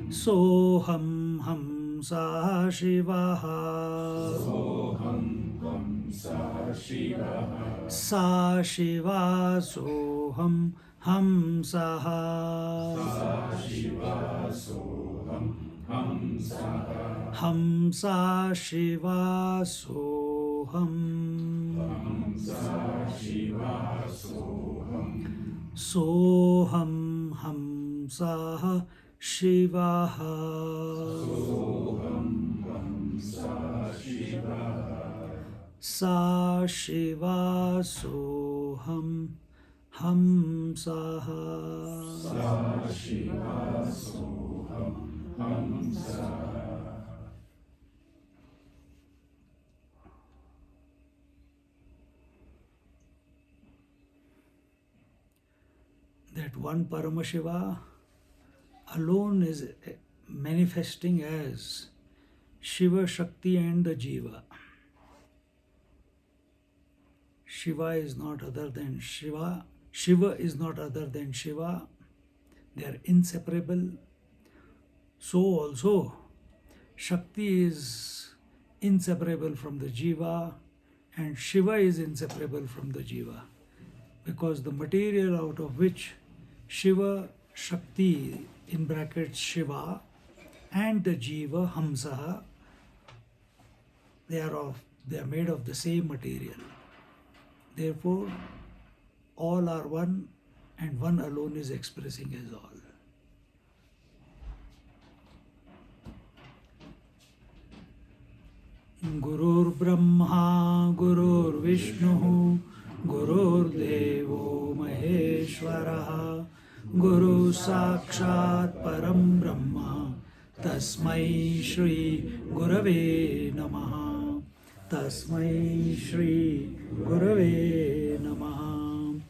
Soham Hamsa Shivaha. Sa Shiva Soham Hamsaha. Hamsa Shiva Soham. Soham Hamsa Shivaha. Sa Shiva Soham Hamsaha. That one Paramashiva alone is manifesting as Shiva, Shakti and the Jiva. Shiva is not other than Shiva. Shiva is not other than Shiva. They are inseparable. So also, Shakti is inseparable from the Jiva and Shiva is inseparable from the Jiva. Because the material out of which Shiva, Shakti, in brackets Shiva, and the Jiva, Hamsaha, they are made of the same material. Therefore, all are one and one alone is expressing as all. Gurur Brahma, Gurur Vishnu, Gurur Devo Maheshwaraha, Guru Sakshat Param Brahma, Tasmai Shri Gurave Namaha, Tasmai Shri Gurave Namaha.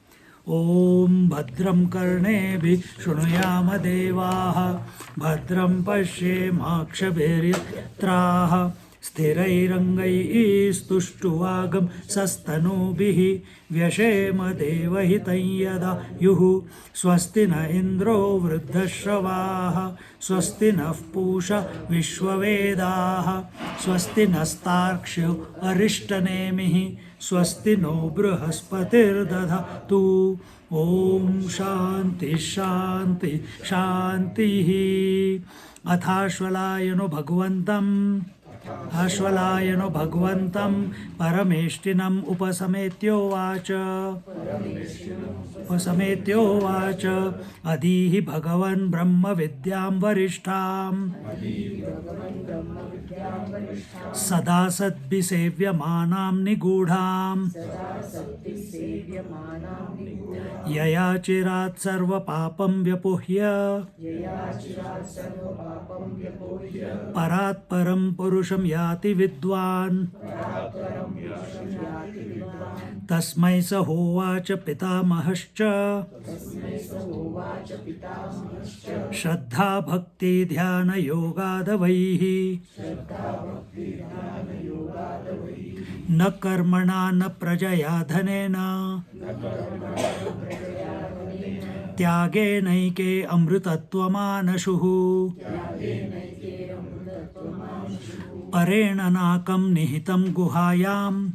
Om Bhadram Karnebhi Shrunuyama Devaha, Bhadram Pashyemakshabhiryatraha, Sthirairangaistuštuvagam sastanubihi vyashema devahitam yada yuhu swasti na indro vruddhashravaha swasti na pusha vishwavedaha swasti nastarkshu arishtanemihi swasti no bruhaspatir dadhatu. Om Shanti Shanti Shanti. Athashvalayano Bhagwantam Ashvalayano Bhagwantam Parameshtinam Upasametyo Vacha Adihi Bhagavan Brahma Vidyam Varishtham Sada Sadbhisevyamanam Nigudham Yaya Chirat Sarva Papam Vyapuhya Parat Param Purusham Yati Vidwan Tasmai Sahovacha Pitamahascha Shraddha Bhakti Dhyana Yogadavaihi Na Karmana Na Prajaya Dhanena Tyage Naike Amrutatvamanashuhu Parena Nakam Nihitam Guhayam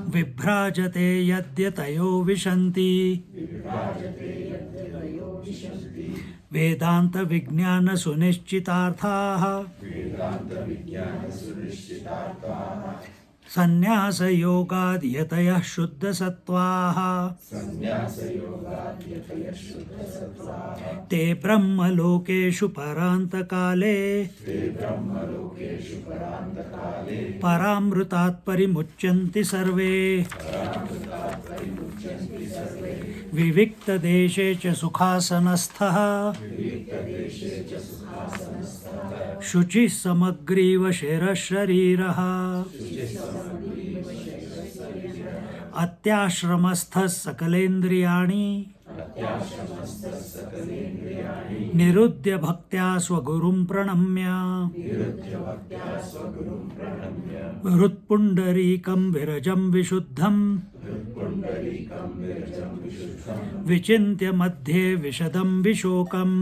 Vibhrajate Yadyatayo Vishanti Vedanta Vijnana Sunishchitarthaha Sannyasa Yogad Yatayah Shuddha Sattvaha Te Brahma Lokeshu Paranta Kale Paramrutat Parimucyanti Sarve Vivikta Deshe Cha Sukhasanastha Shuchi Samagriva Shera Shariraha Atyashramastha Sakalendriyani Nirudya Bhaktya Swagurum Pranamya Vrutpundarikam Virajam Vishuddham विचिन्त्य मध्ये विशदं विशोकम्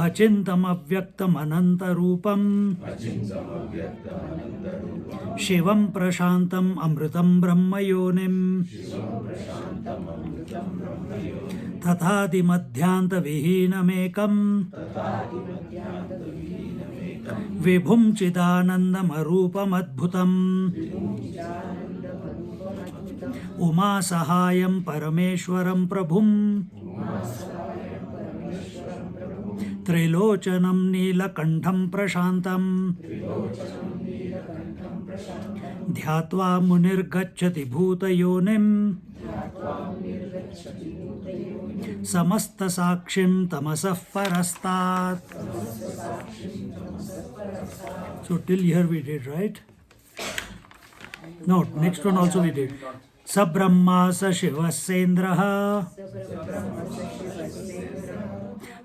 अचिन्तमव्यक्तमनन्तरूपम् शिवं प्रशान्तम् अमृतं ब्रह्मयोनिम् तथादिमध्यान्तविहीनमेकम् विभुं चिदानन्दमरूपमद्भुतम् उमासहायं परमेश्वरं प्रभुं त्रिलोचनं नीलकण्ठं प्रशान्तम् ध्यात्वा मुनिर्गच्छति भूतयोनिम् समस्तसाक्षिं तमसः परस्तात्. So till here we did, right? No, next one also we did. Sa Brahma sa Shiva Sendraha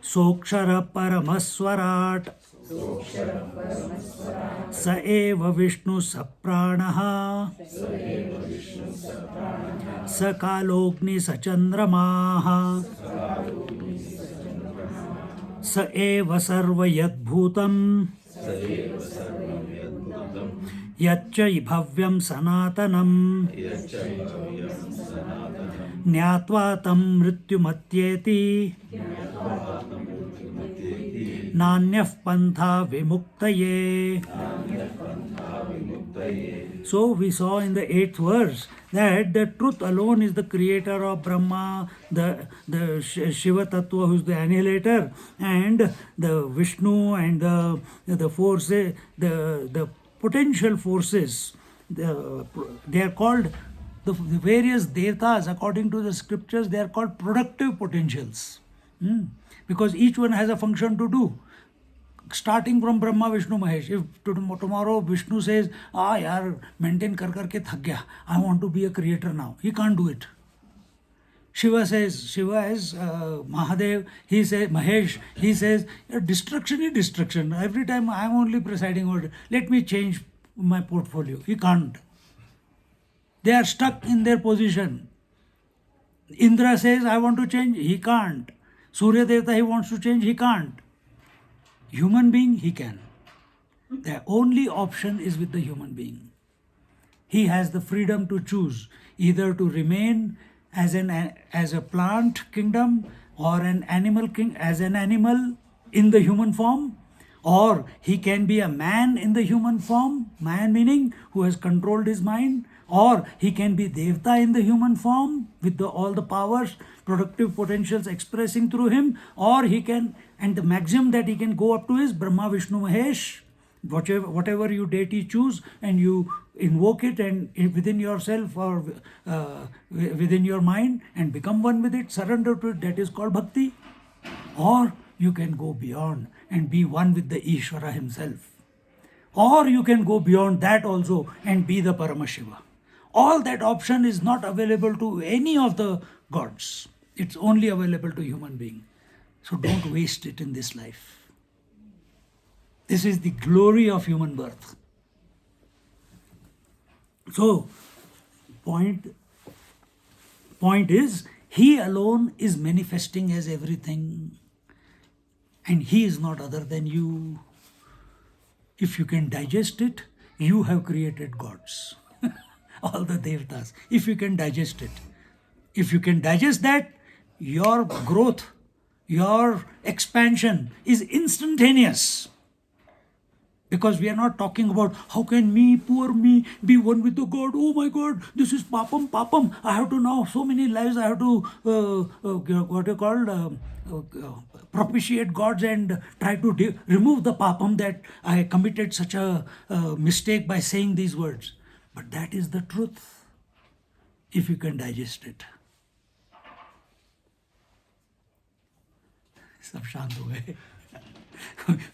Sokshara Paramaswarat Sa eva Vishnu Sapranaha Sa Kalogni Sa Chandramaha Sa eva Sarva Yadbhutam Yacca Bhavyam Sanatanam Nyatva Tam Mrityumatyeti Nanyaf Pantha Vimuktaye. So we saw in the 8th verse that the truth alone is the creator of Brahma, the Shiva Tattva who is the annihilator, and the Vishnu and the forces, the potential forces, they are called, the various devatas according to the scriptures, they are called productive potentials. Because each one has a function to do. Starting from Brahma, Vishnu, Mahesh. If tomorrow Vishnu says, yaar, maintain kar ke thak gaya, I want to be a creator now, he can't do it. Shiva is Mahadev, he says, Mahesh, he says, destruction is destruction. Every time I am only presiding over it. Let me change my portfolio. He can't. They are stuck in their position. Indra says, I want to change, he can't. Surya Devata, he wants to change, he can't. Human being, he can. The only option is with the human being. He has the freedom to choose either to remain as a plant kingdom or an animal as an animal in the human form, or he can be a man in the human form, man meaning who has controlled his mind, or he can be Devta in the human form with all the powers, productive potentials expressing through him, or he can, and the maximum that he can go up to is Brahma, Vishnu, Mahesh, whatever you deity choose, and you invoke it and within yourself or within your mind and become one with it, surrender to it, that is called bhakti. Or you can go beyond and be one with the Ishvara himself. Or you can go beyond that also and be the Paramashiva. All that option is not available to any of the gods. It's only available to human being. So don't waste it in this life. This is the glory of human birth. So, point is, he alone is manifesting as everything, and he is not other than you. If you can digest it, you have created gods. All the devatas. If you can digest it. If you can digest that, your growth, your expansion is instantaneous. Because we are not talking about how can me, poor me, be one with the God. Oh my God, this is papam. I have to now, so many lives I have to, propitiate gods and try to remove the papam that I committed such a mistake by saying these words. But that is the truth, if you can digest it. सब शांत हो गए.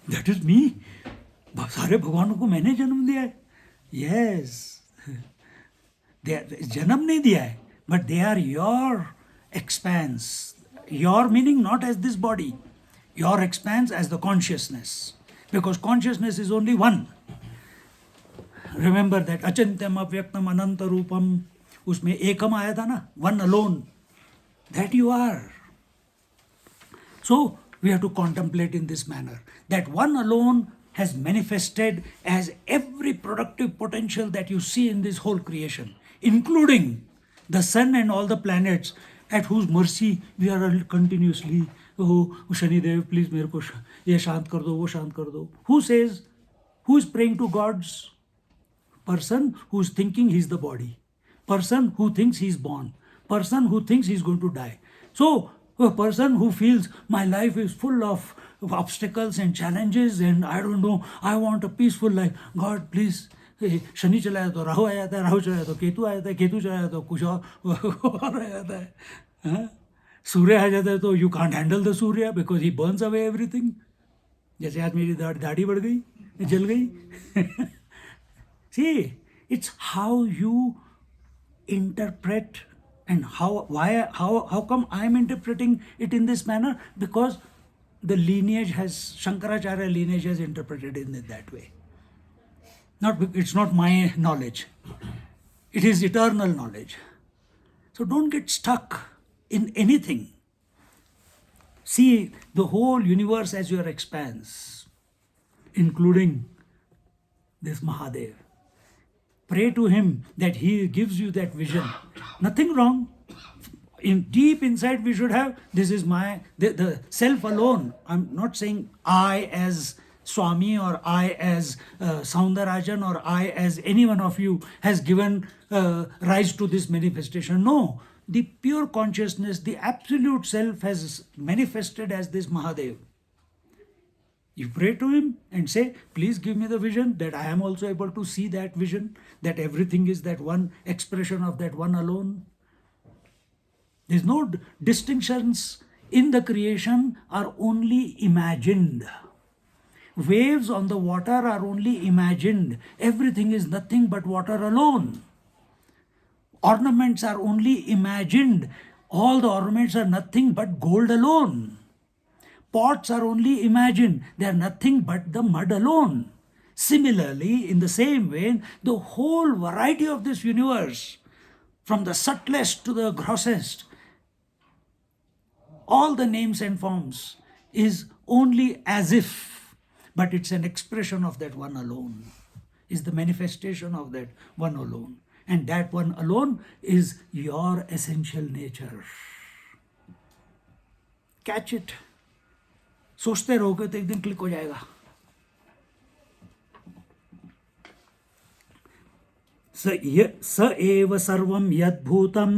That is me. सारे भगवानों को मैंने जन्म दिया है. Yes, जन्म नहीं दिया है, but they are your expanse. Your meaning not as this body, your expanse as the consciousness, because consciousness is only one. Remember that Achintyam Avyaktam Ananta Rupam, उसमें एकम आया था ना, one alone. That you are. So we have to contemplate in this manner. That one alone has manifested as every productive potential that you see in this whole creation, including the sun and all the planets, at whose mercy we are continuously. Oh, Shani Dev, please मेरे को ये शांत कर दो, वो शांत कर दो. Who says? Who is praying to gods? Person who is thinking he is the body. Person who thinks he is born. Person who thinks he is going to die. So a person who feels my life is full of obstacles and challenges and I don't know, I want a peaceful life. God, please. Shani चला जाता है, राहु आ जाता है, राहु चला जाता है, केतु आ जाता है, केतु चला जाता है, कुछ और आ जाता है. सूर्य आ जाता है तो you can't handle the Surya because he Burns away everything. जैसे आज मेरी दाढ़ी बढ़ गई, जल गई. See, it's how you interpret and how come I am interpreting it in this manner? Because the lineage has, Shankaracharya lineage has interpreted in it that way. It's not my knowledge. It is eternal knowledge. So don't get stuck in anything. See the whole universe as your expanse, including this Mahadev. Pray to him that he gives you that vision. Nothing wrong. Deep inside we should have, this is the self alone. I'm not saying I as Swami or I as Soundarajan or I as any one of you has given rise to this manifestation. No, the pure consciousness, the absolute self has manifested as this Mahadev. You pray to him and say, please give me the vision that I am also able to see that vision, that everything is that one expression of that one alone. There's no distinctions in the creation, are only imagined. Waves on the water are only imagined. Everything is nothing but water alone. Ornaments are only imagined. All the ornaments are nothing but gold alone. Pots are only imagined. They are nothing but the mud alone. Similarly, in the same way, the whole variety of this universe, from the subtlest to the grossest, all the names and forms is only as if, but it's an expression of that one alone, is the manifestation of that one alone. And that one alone is your essential nature. Catch it. सोचते रहोगे तो एक दिन click हो जाएगा. स एव सर्वं यद्भूतं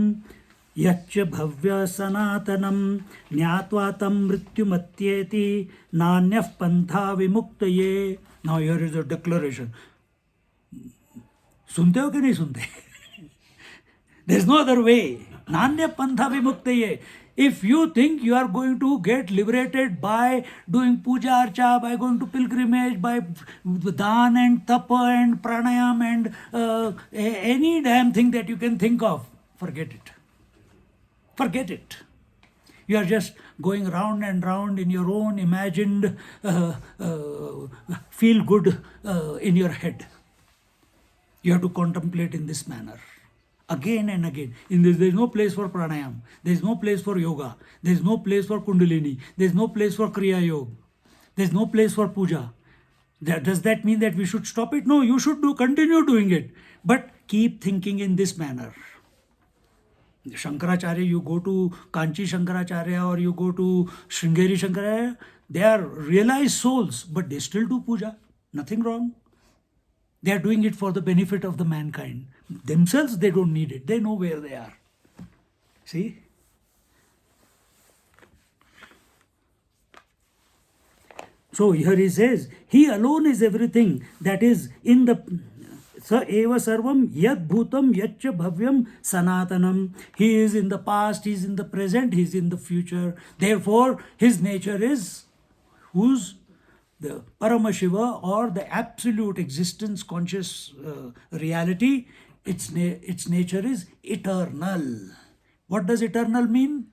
यच्च भव्य सनातनं ज्ञात्वा तं मृत्युमत्येति नान्यः पंथा विमुक्तये. Now here is a declaration. सुनते हो कि नहीं सुनते? There is no other way. नान्यः पंथा विमुक्तये. If you think you are going to get liberated by doing puja archa, by going to pilgrimage, by dhan and tapa and pranayam and any damn thing that you can think of, forget it. Forget it. You are just going round and round in your own imagined feel good in your head. You have to contemplate in this manner. Again and again. There is no place for pranayam. There is no place for yoga. There is no place for kundalini. There is no place for kriya yoga. There is no place for puja. Does that mean that we should stop it? No, you should continue doing it. But keep thinking in this manner. Shankaracharya, you go to Kanchi Shankaracharya or you go to Sringeri Shankaracharya, they are realized souls, but they still do puja. Nothing wrong. They are doing it for the benefit of the mankind. Themselves, they don't need it. They know where they are. See? So here he says, he alone is everything that is in the Sa eva sarvam yad bhutam yaccha bhavyam sanatanam. He is in the past, he is in the present, he is in the future. Therefore, his nature is whose? The Paramashiva or the absolute existence, conscious reality. Its nature is eternal. What does eternal mean?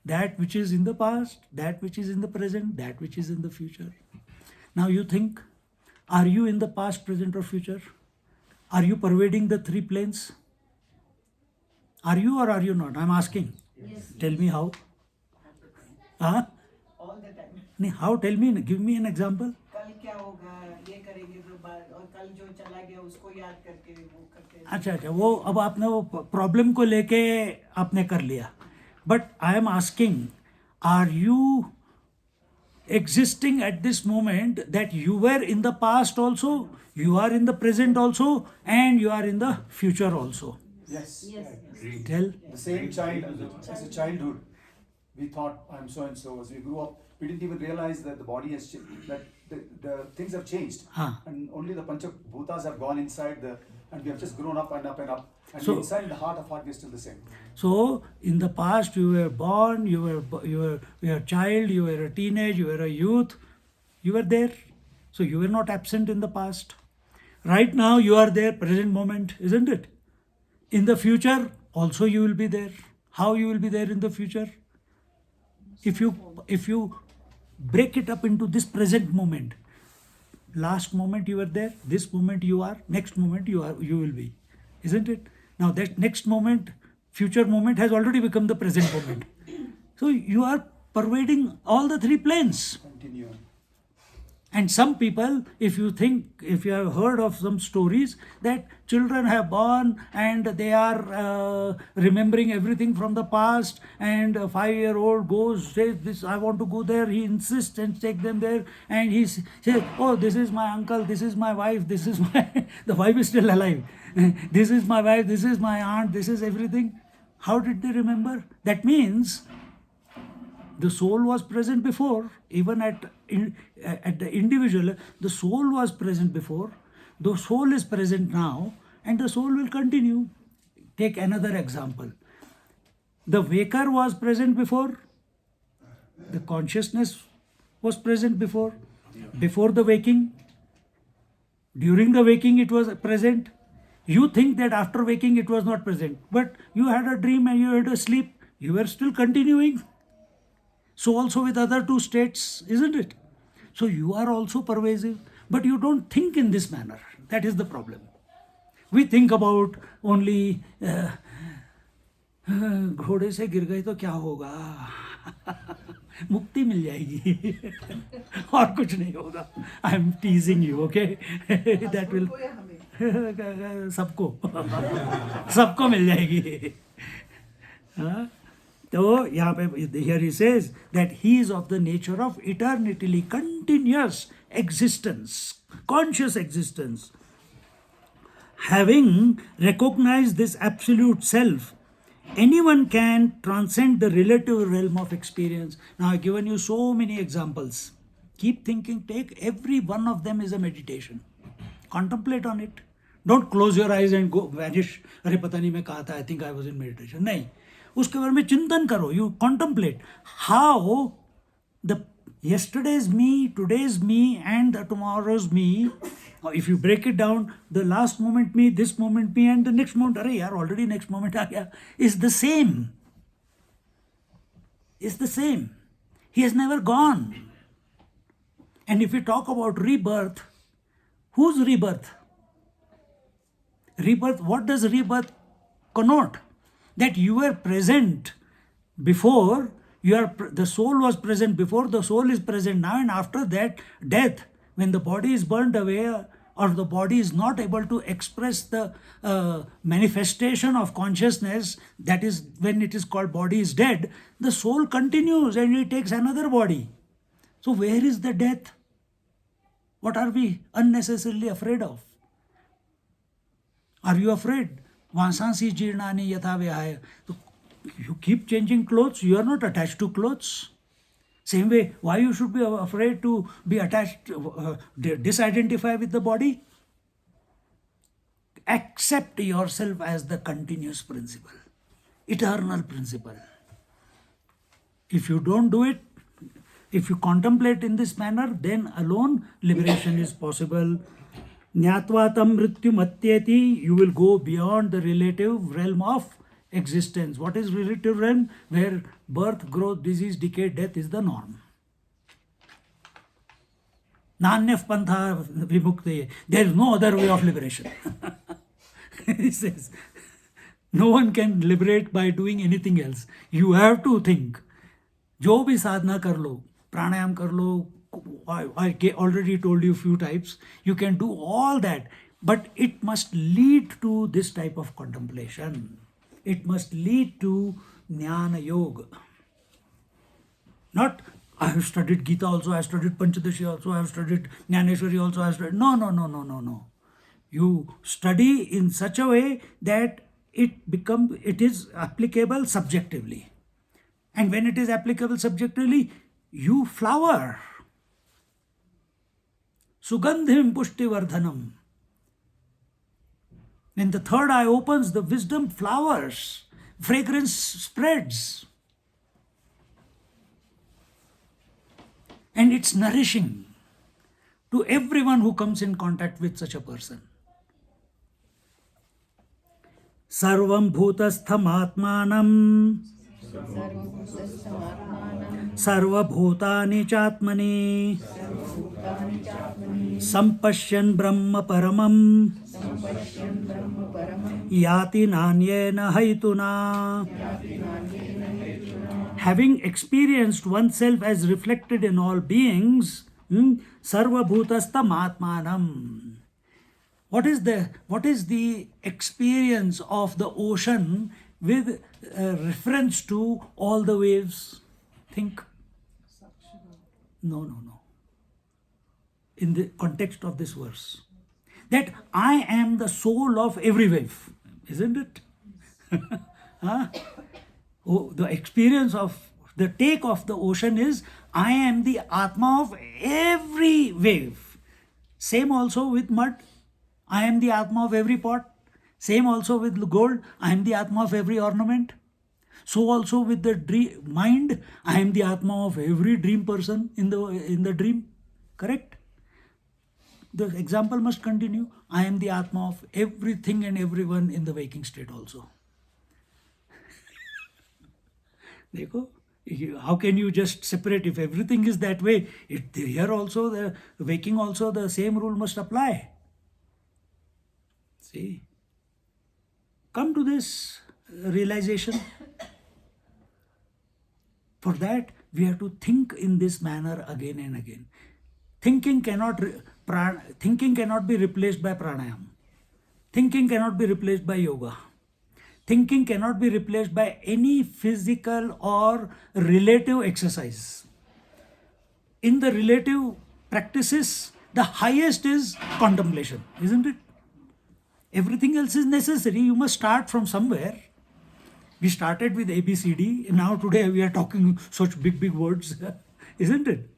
That which is in the past, that which is in the present, that which is in the future. Now you think, are you in the past, present or future? Are you pervading the three planes? Are you or are you not? I'm asking. Yes. Tell me how. Huh? All the time. नहीं, how? Tell me. Give me an example. कल क्या होगा, ये करेंगे तो बाद, और कल जो चला गया उसको याद करके वो करते हैं. अच्छा अच्छा, वो अब आपने वो प्रॉब्लम को लेके आपने कर लिया. But I am asking, are you existing at this moment that you were in the past also, you are in the present also, and you are in the future also? Yes. Yes. Agreed. Tell. The same child, as a childhood, we thought I'm so and so. As we grew up, we didn't even realize that the body has changed, that the things have changed, and only the Pancha Bhutas have gone inside and we have just grown up and up and up. And So- inside in the heart of heart, we're still the same. So in the past you were born, you were a child, you were a teenage, you were a youth, you were there. So you were not absent in the past. Right now you are there, present moment, isn't it? In the future also you will be there. How you will be there in the future? If you break it up into this present moment, last moment you were there, this moment you are, next moment you will be, isn't it? Now that next moment, future moment has already become the present moment. So you are pervading all the three planes. Continue. And some people, if you have heard of some stories that children have born and they are remembering everything from the past, and a 5-year-old goes, says this, I want to go there, he insists and take them there, and he says, oh, this is my uncle, this is my wife, this is my the wife is still alive, this is my wife, this is my aunt, this is everything. How did they remember? That means the soul was present before, even at the individual, the soul was present before, the soul is present now, and the soul will continue. Take another example. The waker was present before, the consciousness was present before the waking, during the waking it was present. You think that after waking it was not present, but you had a dream and you had a sleep, you were still continuing. So also with other two states, isn't it? So you are also pervasive, but you don't think in this manner. That is the problem. We think about only घोड़े से गिर गए तो क्या होगा, मुक्ति मिल जाएगी और कुछ नहीं होगा. I am टीजिंग you, okay? That will सबको मिल जाएगी. हाँ? तो यहाँ पे here he says that he is of the nature of eternally continuous existence, conscious existence. Having recognized this absolute self, anyone can transcend the relative realm of experience. Now I've given you so many examples. Keep thinking, take every one of them is a meditation. Contemplate on it. Don't close your eyes and go vanish. अरे पता नहीं मैं कहा था, I think I was in meditation. नहीं, उसके बारे में चिंतन करो. You contemplate how the yesterday's me, today's me, and the tomorrow's me. If you break it down, the last moment me, this moment me, and the next moment, अरे यार already next moment आ गया, is the same. Is the same. He has never gone. And if we talk about rebirth, whose rebirth? Rebirth, what does rebirth connote? That you were present before, the soul was present before, the soul is present now, and after that, death, when the body is burnt away or the body is not able to express the manifestation of consciousness, that is when it is called body is dead, the soul continues and it takes another body. So where is the death? What are we unnecessarily afraid of? Are you afraid? Vasansi jirnani yatha vyaya. You keep changing clothes, you are not attached to clothes. Same way, why you should be afraid to be attached, disidentify with the body? Accept yourself as the continuous principle, eternal principle. If you don't do it, if you contemplate in this manner, then alone liberation is possible. Jnatva tam mrityu matyeti, you will go beyond the relative realm of existence. What is relative realm? Where birth, growth, disease, decay, death is the norm. Nanyaf pantha vimukti. There is no other way of liberation. He says, no one can liberate by doing anything else. You have to think. जो भी साधना कर लो, प्राणायाम कर लो, I already told you a few types. You can do all that, but it must lead to this type of contemplation. It must lead to Jnana Yoga. Not, I have studied Gita also, I have studied Panchadashi also, I have studied Jnaneshwari also, I have studied. No. You study in such a way that it is applicable subjectively. And when it is applicable subjectively, you flower. Sugandhim pushtivardhanam. When the third eye opens, the wisdom flowers, fragrance spreads. And it's nourishing to everyone who comes in contact with such a person. Sarvam bhutastham atmanam sarvabhutani chatmani sampashyan brahma paramam yati nanyena haituna. Having experienced oneself as reflected in all beings, sarvabhutastham atmanam. What is the experience of the ocean with reference to all the waves? Think. No. In the context of this verse, that I am the soul of every wave, isn't it? Oh, the experience of the take of the ocean is I am the Atma of every wave. Same also with mud. I am the Atma of every pot. Same also with gold. I am the Atma of every ornament. So also with the mind, I am the Atma of every dream person in the dream. Correct? The example must continue. I am the Atma of everything and everyone in the waking state also. How can you just separate? If everything is that way, here also, the waking also, the same rule must apply. See? Come to this realization. For that, we have to think in this manner again and again. Thinking cannot be replaced by pranayam. Thinking cannot be replaced by yoga. Thinking cannot be replaced by any physical or relative exercise. In the relative practices, the highest is contemplation, isn't it? Everything else is necessary. You must start from somewhere. We started with ABCD, and now today we are talking such big words, isn't it?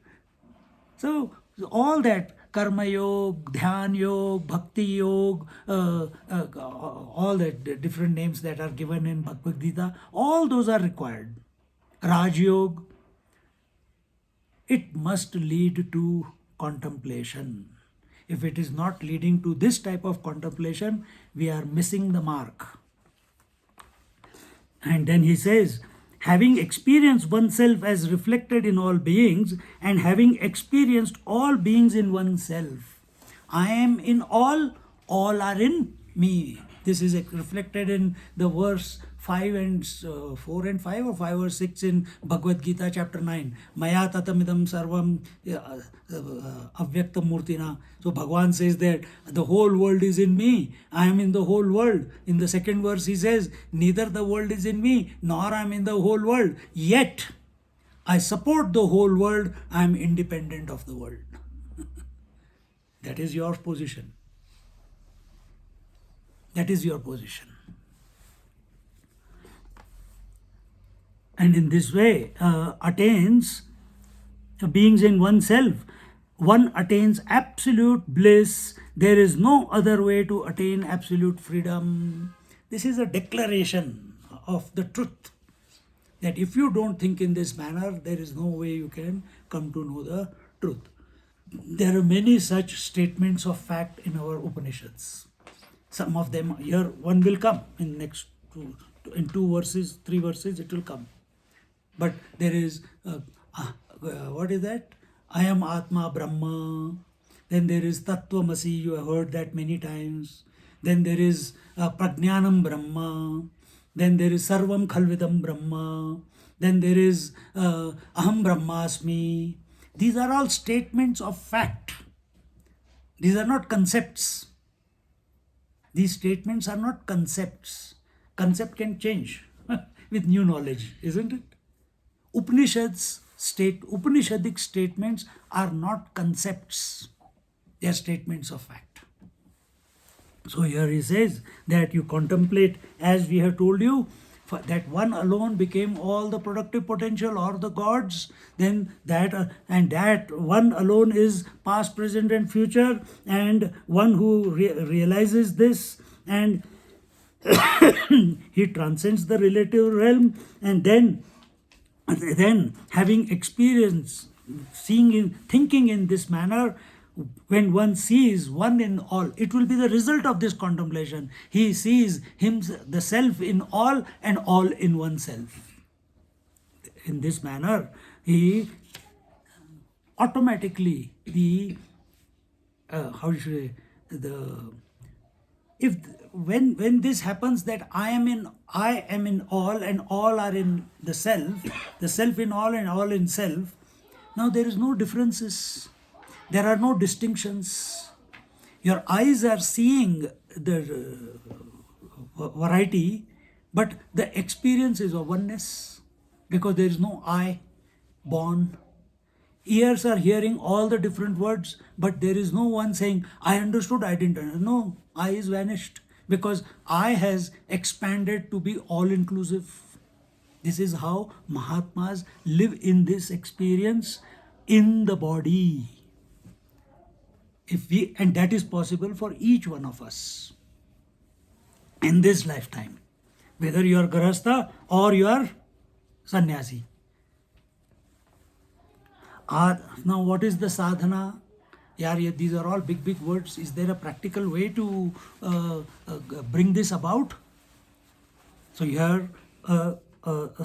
So all that karma yoga, dhyan yoga, bhakti yoga, all that different names that are given in Bhagavad Gita, all those are required. Raj yoga, it must lead to contemplation. If it is not leading to this type of contemplation, we are missing the mark. And then he says, having experienced oneself as reflected in all beings and having experienced all beings in oneself, I am in all are in me. This is reflected in the verse 4 and 5 or 5 or 6 in Bhagavad Gita chapter 9. Maya tatamidam sarvam avyaktam murtina. So Bhagavan says that the whole world is in me. I am in the whole world. In the second verse he says, neither the world is in me, nor I am in the whole world. Yet I support the whole world. I am independent of the world. That is your position. That is your position. And in this way, attains beings in oneself. One attains absolute bliss. There is no other way to attain absolute freedom. This is a declaration of the truth. That if you don't think in this manner, there is no way you can come to know the truth. There are many such statements of fact in our Upanishads. Some of them, here one will come in next in 2 verses, 3 verses, it will come. But there is, what is that? I am Atma Brahma. Then there is Tattvamasi, you have heard that many times. then there is Prajnanam Brahma, then there is Sarvam Khalvidam Brahma, then there is Aham Brahmasmi. These are all statements of fact. These are not concepts. These statements are not concepts. Concept can change with new knowledge, isn't it? Upanishadic statements are not concepts. They are statements of fact. So here he says that you contemplate, as we have told you, that one alone became all the productive potential or the gods, then that one alone is past, present and future, and one who realizes this and he transcends the relative realm, and then having experience, thinking in this manner, when one sees one in all, it will be the result of this contemplation. He sees the self in all and all in oneself. In this manner, he automatically when this happens, that I am in all and all are in the self in all and all in self. Now there is no differences. There are no distinctions. Your eyes are seeing the variety, but the experience is of oneness, because there is no I born. Ears are hearing all the different words, but there is no one saying, I understood, I didn't understand. No, I is vanished, because I has expanded to be all-inclusive. This is how Mahatmas live in this experience in the body. And that is possible for each one of us in this lifetime, whether you are Grahastha or you are Sannyasi. Now what is the sadhana? These are all big words. Is there a practical way to bring this about? So here a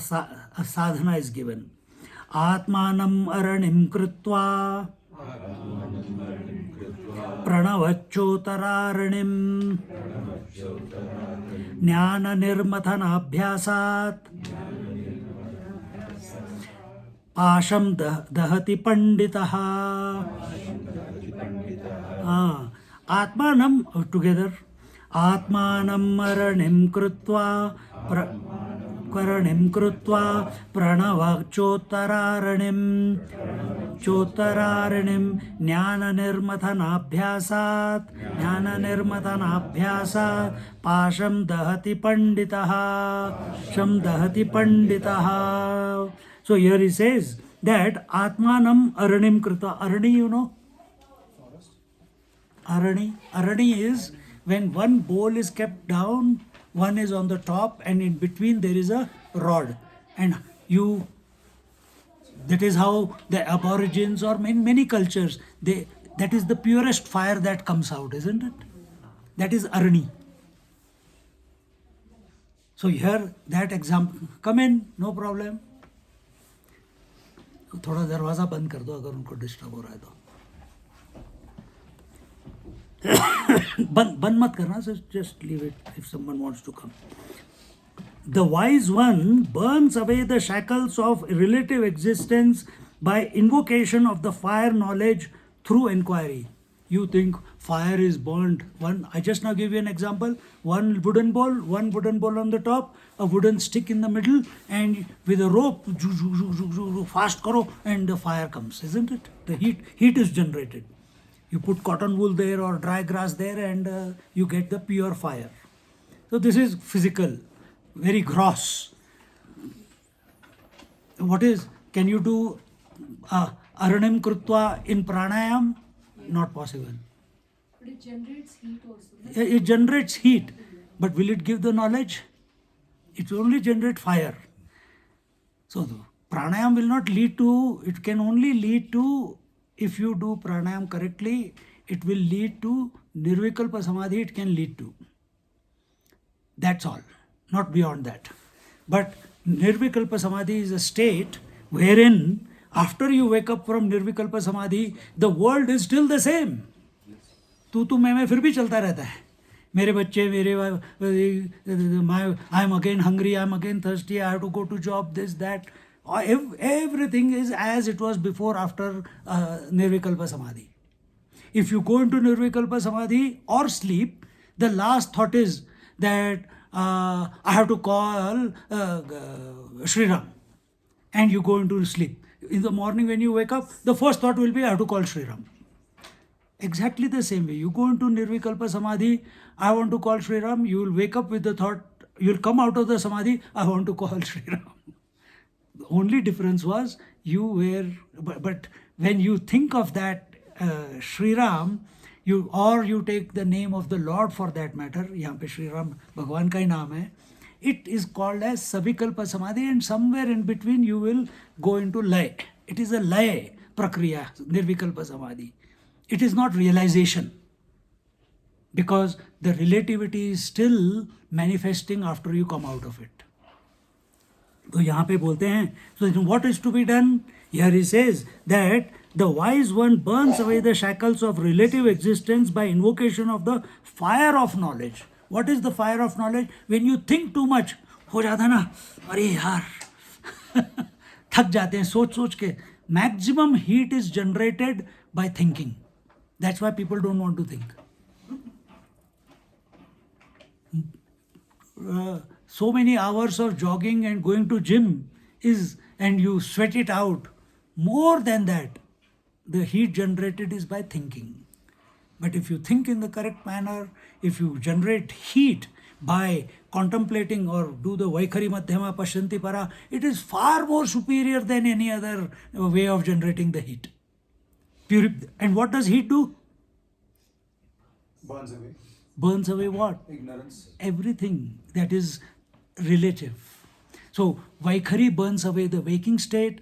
sadhana is given. Atmanam aranim kritva pranavacchotaranim jnana nirmathanabhyasat pasham dahati panditaha. Atmanam together. Atmanam aranim krutva pranavacchotaranim jnana nirmathanabhyasat pasham dahati panditaha. So here he says that Atmanam aranim krita. Arani, you know? Arani is when one bowl is kept down, one is on the top, and in between there is a rod. And that is how the aborigines, or many cultures, that is the purest fire that comes out, isn't it? That is Arani. So here that example, come in, no problem. थोड़ा दरवाजा बंद कर दो अगर उनको disturb हो रहा है तो. बंद मत करना, so just leave it if someone wants to come. The wise one burns away the shackles of relative existence by invocation of the fire knowledge through inquiry. You think fire is burned. I just now gave you an example. One wooden bowl on the top, a wooden stick in the middle, and with a rope, fast karo, and the fire comes, isn't it? The heat is generated. You put cotton wool there or dry grass there, and you get the pure fire. So this is physical, very gross. Can you do aranim krutva in pranayam? Not possible. But it generates heat also. It generates heat, but will it give the knowledge? It will only generate fire. So the pranayam will not lead to, it can only lead to, if you do pranayam correctly, it will lead to nirvikalpa samadhi, it can lead to. That's all, not beyond that. But nirvikalpa samadhi is a state wherein after you wake up from nirvikalpa samadhi, the world is still the same. तू मैं फिर भी चलता रहता है. मेरे बच्चे, I am again hungry, I am again thirsty, I have to go to job, this, that. Everything is as it was before, after Nirvikalpa Samadhi. If you go into Nirvikalpa Samadhi or sleep, the last thought is that I have to call Sri Ram, and you go into sleep. In the morning when you wake up, the first thought will be, I have to call Sri Ram. Exactly the same way. You go into Nirvikalpa Samadhi, I want to call Sri Ram, you will wake up with the thought, you will come out of the Samadhi, I want to call Sri Ram. The only difference was you were, but when you think of that Sri Ram, you take the name of the Lord for that matter, यहाँ पे Sri Ram भगवान का ही नाम है, it is called as Savikalpa Samadhi, and somewhere in between you will go into lay. It is a lay prakriya, Nirvikalpa Samadhi. It is not realization, because the relativity is still manifesting after you come out of it. तो यहाँ पे बोलते हैं, so what is to be done? Here he says that the wise one burns away the shackles of relative existence by invocation of the fire of knowledge. What is the fire of knowledge? When you think too much, हो जाता ना, अरे यार, थक जाते हैं सोच के. Maximum heat is generated by thinking. That's why people don't want to think. So many hours of jogging and going to gym and you sweat it out. More than that, the heat generated is by thinking. But if you think in the correct manner, if you generate heat by contemplating or do the Vaikhari Madhyama Pashyanti Para, it is far more superior than any other way of generating the heat. And what does heat do? Burns away. Burns away what? Ignorance. Everything that is relative. So Vaikhari burns away the waking state,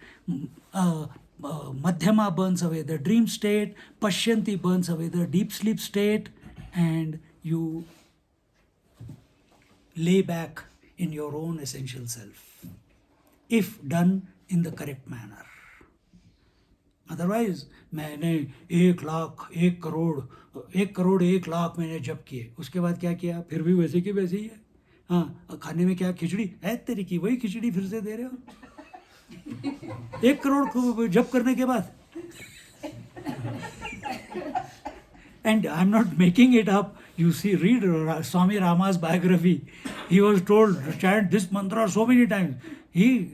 Madhyama burns away the dream state, Pashyanti burns away the deep sleep state, and you lay back in your own essential self, if done in the correct manner. Otherwise, मैंने 1 लाख 1 करोड़ 1 करोड़ 1 लाख मैंने जप किए, उसके बाद क्या किया, फिर भी वैसे की वैसे ही है. हाँ, खाने में क्या खिचड़ी है तेरी की, वही खिचड़ी फिर से दे रहे हो 1 करोड़ जप करने के बाद. And I'm not making it up. You see, read Swami Rama's biography. He was told to chant this mantra so many times. He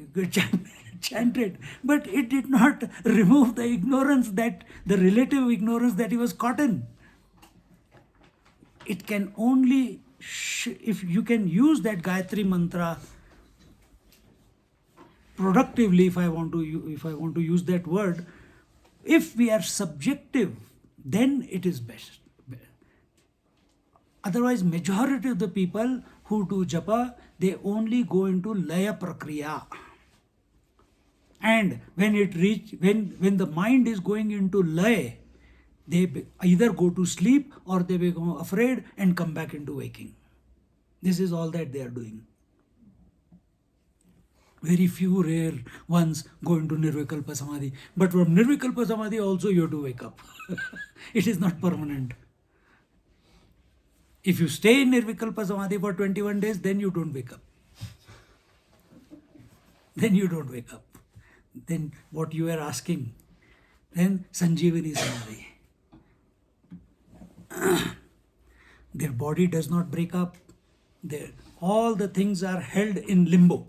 chanted, but it did not remove the ignorance, that the relative ignorance that he was caught in. It can only, if you can use that Gayatri mantra productively, if I want to use that word, if we are subjective, then it is best. Otherwise, majority of the people who do japa, they only go into laya prakriya. And when the mind is going into lay, they either go to sleep or they become afraid and come back into waking. This is all that they are doing. Very few rare ones go into Nirvikalpa Samadhi. But from Nirvikalpa Samadhi also you have to wake up. It is not permanent. If you stay in Nirvikalpa Samadhi for 21 days, then you don't wake up. Then you don't wake up. Then what you are asking, then Sanjeevani Samadhi. Their body does not break up. All the things are held in limbo.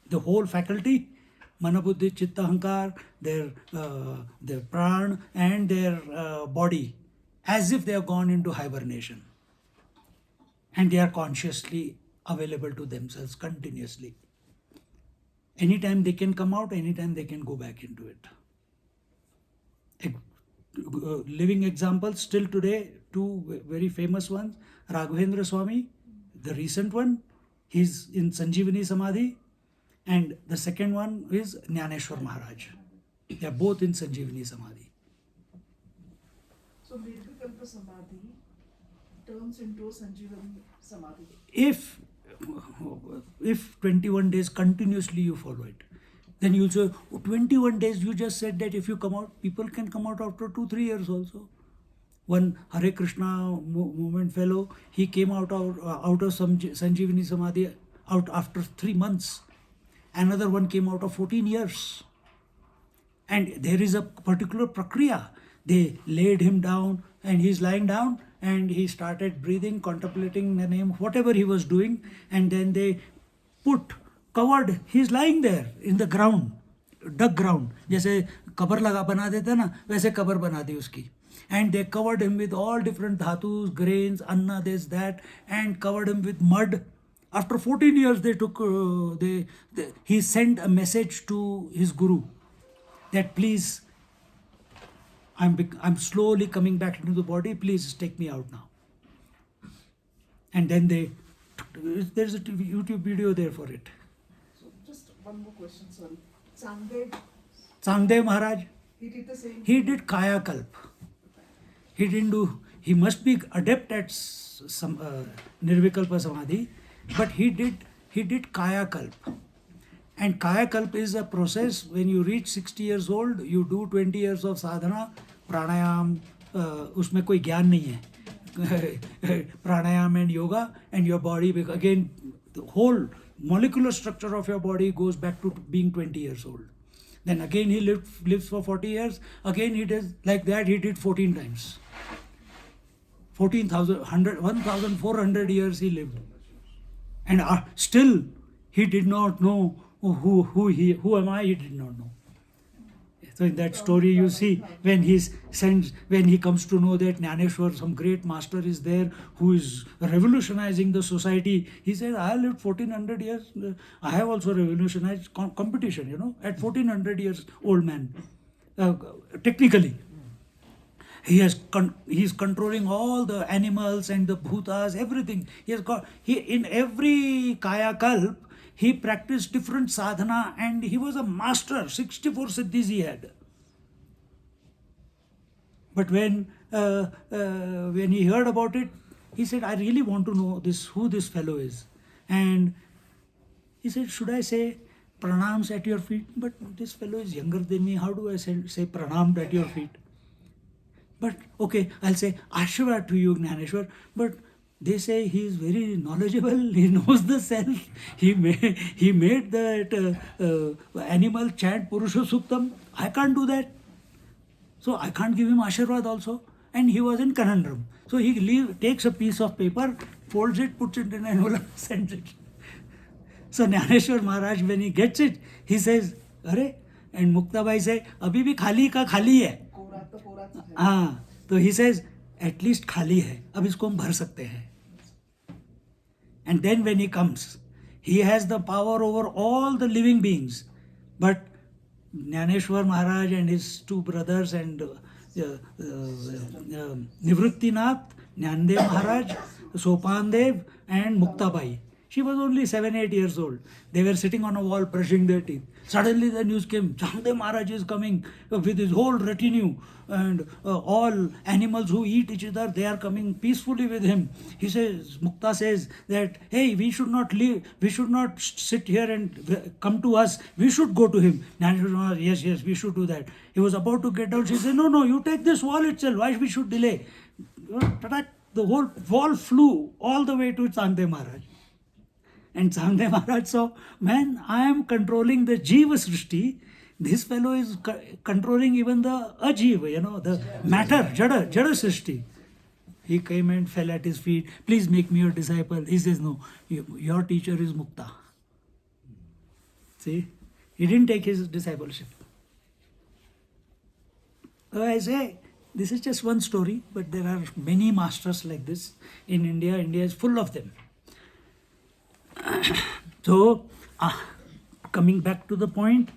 The whole faculty, Manabuddhi, Chitta, Hankar, their pran and their body, as if they have gone into hibernation. And they are consciously available to themselves continuously. Anytime they can come out, anytime they can go back into it. Living examples still today, 2 very famous ones. Raghavendra Swami, the recent one, he's in Sanjeevani Samadhi. And the second one is Jnaneshwar Maharaj. They are both in Sanjeevani Samadhi. So Nirvikalpa Samadhi turns into Sanjeevani Samadhi. If 21 days continuously you follow it, then you'll say, 21 days, you just said that if you come out, people can come out after 2-3 years also. One Hare Krishna movement fellow, he came out of Sanjeevani Samadhi out after 3 months. Another one came out of 14 years. And there is a particular prakriya. They laid him down and he's lying down and he started breathing, contemplating the name, whatever he was doing. And then they covered, he's lying there in the ground, dug ground. जैसे cover बना देते ना, वैसे cover बना दी उसकी. And they covered him with all different dhatus, grains, anna, this, that, and covered him with mud. After 14 years, he sent a message to his guru that please, I'm slowly coming back into the body, please take me out now. And then there's a YouTube video there for it. So just one more question, sorry. Sangdev Maharaj, he did the same. he did Kaya Kalp. He must be adept at some Nirvikalpa Samadhi, but he did Kaya Kalp. And Kaya Kalp is a process. When you reach 60 years old, you do 20 years of sadhana, pranayam, उसमें कोई ज्ञान नहीं है, pranayam and yoga, and your body, again, the whole molecular structure of your body goes back to being 20 years old. Then again he lives for 40 years, again he does like that, he did 14 times. 1,400 years he lived. And still he did not know who am I, he did not know. So in that story you see when he comes to know that Jnaneshwar, some great master is there who is revolutionizing the society. He says, I have lived 1400 years. I have also revolutionized competition, at 1400 years old man. Technically. He is controlling all the animals and the bhutas, everything. In every Kaya Kalp, he practiced different sadhana and he was a master. 64 siddhis he had. But when he heard about it, he said, I really want to know who this fellow is. And he said, should I say pranams at your feet? But this fellow is younger than me. How do I say pranam at your feet? But okay, I'll say Ashirvad to you, Jnaneshwar. But they say he is very knowledgeable, he knows the self. He made that animal chant Purusha Suktam. I can't do that. So I can't give him Ashirvad also. And he was in conundrum. So he takes a piece of paper, folds it, puts it in an envelope, sends it. So Jnaneshwar Maharaj, when he gets it, he says, Arey, and Muktabai say, Abhi bhi khali ka khali hai. हाँ, तो he says, at least खाली है, अब इसको हम भर सकते हैं. And then when he comes, he has the power over all the living beings. But Jnaneshwar Maharaj and his two brothers and Nivrittinath, Jnandev Maharaj, Sopandev and Muktabai. She was only 7-8 years old. They were sitting on a wall brushing their teeth. Suddenly the news came, Jnandev Maharaj is coming with his whole retinue and all animals who eat each other, they are coming peacefully with him. He says, Mukta says that, hey, we should not leave, we should not sit here and come to us, we should go to him. Jnaneshwar Maharaj, yes, we should do that. He was about to get out, she said, no, you take this wall itself, why we should delay? The whole wall flew all the way to Jnandev Maharaj. And Jnandev Maharaj saw, man, I am controlling the Jiva Srishti. This fellow is controlling even the Ajiva, the matter, Jada Srishti. He came and fell at his feet. Please make me your disciple. He says, no, your teacher is Mukta. See, he didn't take his discipleship. So I say, this is just one story, but there are many masters like this in India. India is full of them. So, coming back to the point,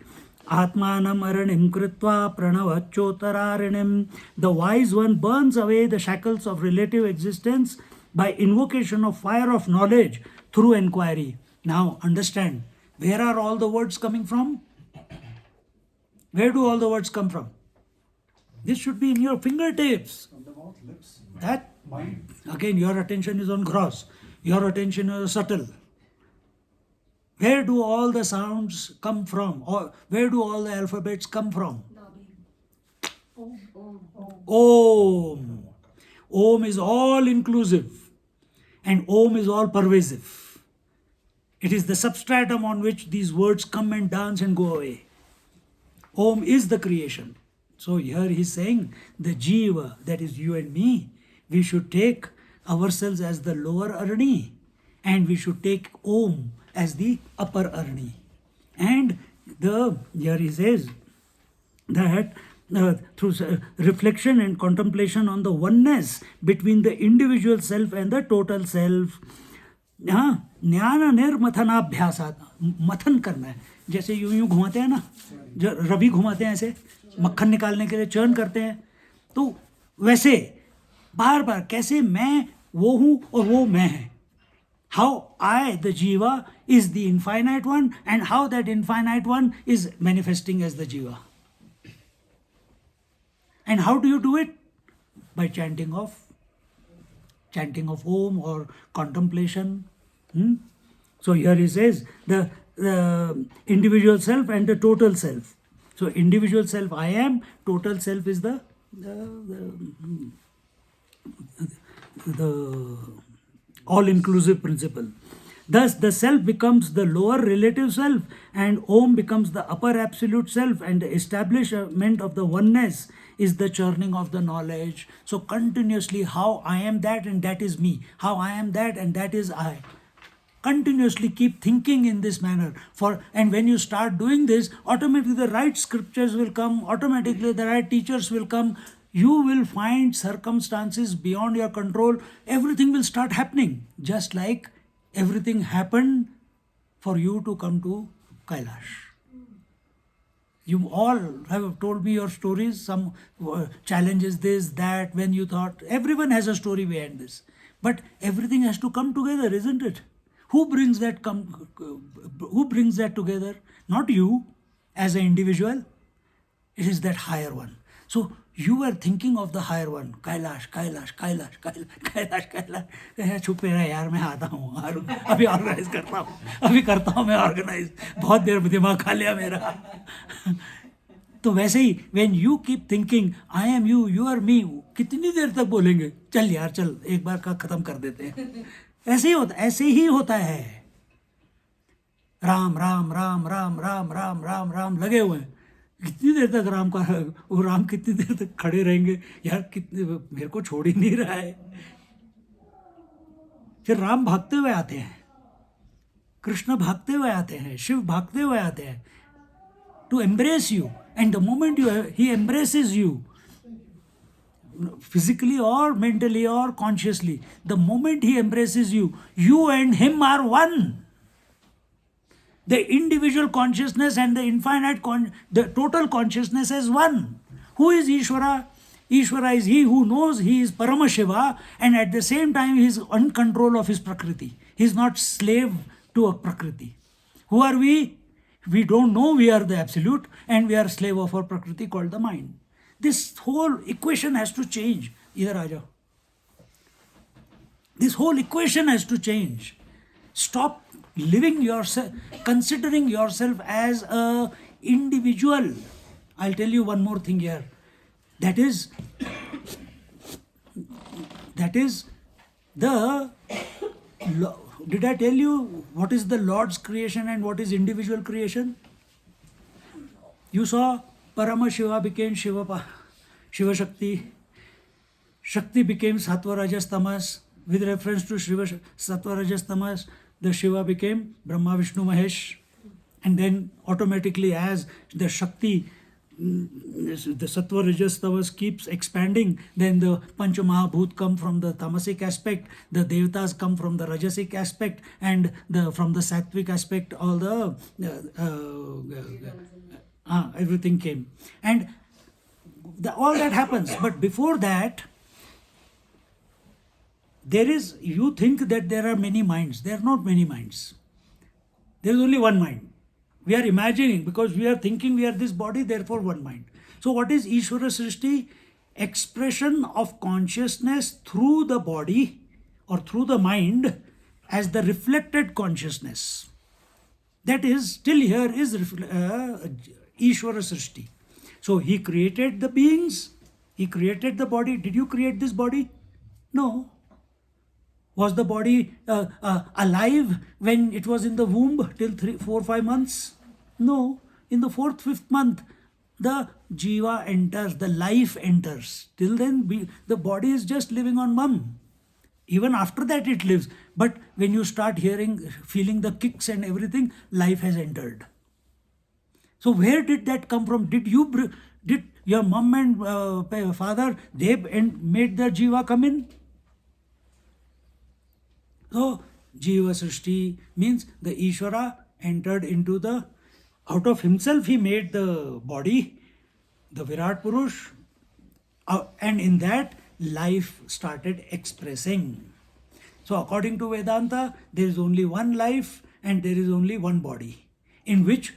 Atmanam aranim kritva pranavachotararinam. The wise one burns away the shackles of relative existence by invocation of fire of knowledge through inquiry. Now, understand, where are all the words coming from? Where do all the words come from? This should be in your fingertips. From the mouth, lips, That, mind. again, your attention is on gross. Your attention is subtle. Where do all the sounds come from? Or where do all the alphabets come from? Om. Om is all inclusive and Om is all pervasive. It is the substratum on which these words come and dance and go away. Om is the creation. So here he's saying the Jiva, that is you and me, we should take ourselves as the lower Arni and we should take Om as the upper Arni. And here he says that through reflection and contemplation on the oneness between the individual self and the total self, ज्ञान निर्मथनाभ्यासात, मथन करना है. जैसे यूं घुमाते हैं ना, जो रवि घुमाते हैं ऐसे मक्खन निकालने के लिए चर्न करते हैं, तो वैसे बार बार कैसे मैं वो हूं और वो मैं है. How I, the Jiva, is the infinite one, and how that infinite one is manifesting as the Jiva. And how do you do it? By chanting of Om or contemplation. So here he says the individual self and the total self. So individual self I am, total self is the all-inclusive principle. Thus the self becomes the lower relative self and Om becomes the upper absolute self, and the establishment of the oneness is the churning of the knowledge. So continuously, how I am that and that is me, how I am that and that is I. Continuously keep thinking in this manner. And when you start doing this, automatically the right scriptures will come, automatically the right teachers will come. You will find circumstances beyond your control. Everything will start happening, just like everything happened for you to come to Kailash. You all have told me your stories, some challenges, this, that, when you thought. Everyone has a story behind this. But everything has to come together, isn't it? Who brings that together? Not you as an individual. It is that higher one. So you were thinking of the higher one. Kailash. छुपे रहे यार, मैं आता हूँ, अभी organise करता हूँ मैं ऑर्गेनाइज, बहुत देर दिमाग खा लिया मेरा. तो वैसे ही when you keep thinking I am you, you are me, कितनी देर तक बोलेंगे? चल यार चल, एक बार का खत्म कर देते हैं. ऐसे ही होता है. राम राम राम राम राम राम राम राम लगे हुए हैं. कितनी देर तक राम कितनी देर तक खड़े रहेंगे यार, कितने मेरे को छोड़ ही नहीं रहा है. फिर राम भागते हुए आते हैं, कृष्ण भागते हुए आते हैं, शिव भागते हुए आते हैं to embrace you. And the moment he embraces you, physically or mentally or consciously, the moment he embraces you, you and him are one. The individual consciousness and the infinite, the total consciousness is one. Who is Ishvara? Ishvara is he who knows he is Paramashiva, and at the same time he is in control of his Prakriti. He is not slave to a Prakriti. Who are we? We don't know we are the Absolute, and we are slave of our Prakriti called the mind. This whole equation has to change. Idhar aa jao. This whole equation has to change. Stop living yourself, considering yourself as a individual. I'll tell you one more thing here. That is the, did I tell you what is the Lord's creation and what is individual creation? You saw Paramashiva became Shiva Shakti. Shakti became Sattva Rajas Tamas. With reference to Shiva Sattva Rajas Tamas, the Shiva became Brahma Vishnu Mahesh. And then automatically, as the Shakti, the Sattva Rajas Tamas keeps expanding, then the Pancha Mahabhut come from the tamasic aspect, the Devatas come from the Rajasic aspect, and from the Sattvic aspect, all the everything came. And all that happens. But before that, you think that there are many minds. There are not many minds. There is only one mind. We are imagining, because we are thinking we are this body, therefore one mind. So what is Ishvara Srishti? Expression of consciousness through the body or through the mind as the reflected consciousness. That is, still here is Ishvara Srishti. So he created the beings, he created the body. Did you create this body? No. Was the body alive when it was in the womb till 3, 4, 5 months? No. In the 4th, 5th month, the jiva enters, the life enters. Till then, the body is just living on mum. Even after that, it lives. But when you start feeling the kicks and everything, life has entered. So where did that come from? Did your mum and father, they made the jiva come in? So, Jiva Srishti means the Ishvara entered into out of himself he made the body, the Virat Purush, and in that life started expressing. So, according to Vedanta, there is only one life and there is only one body, in which,